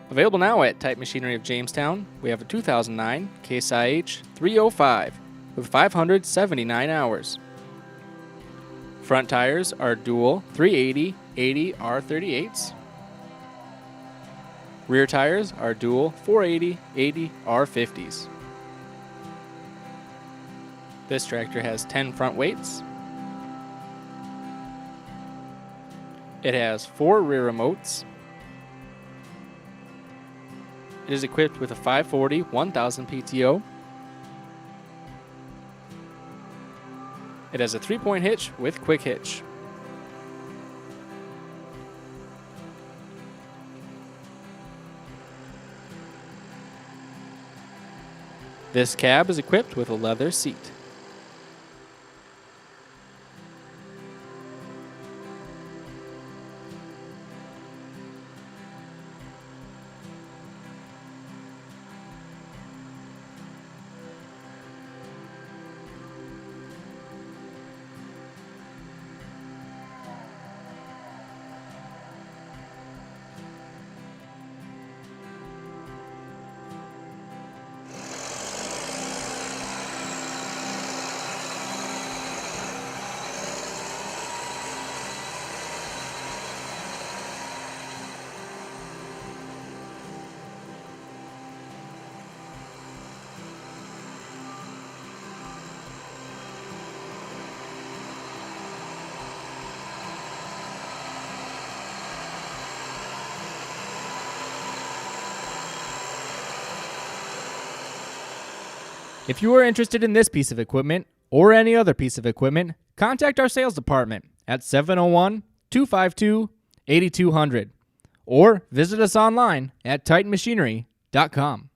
Available now at Type Machinery of Jamestown, we have a 2009 Case IH 305 with 579 hours. Front tires are dual 380/80 R38s. Rear tires are dual 480/80 R50s. This tractor has 10 front weights. It has 4 rear remotes. It is equipped with a 540 1000 PTO. It has a 3-point hitch with quick hitch. This cab is equipped with a leather seat. If you are interested in this piece of equipment or any other piece of equipment, contact our sales department at 701-252-8200 or visit us online at titanmachinery.com.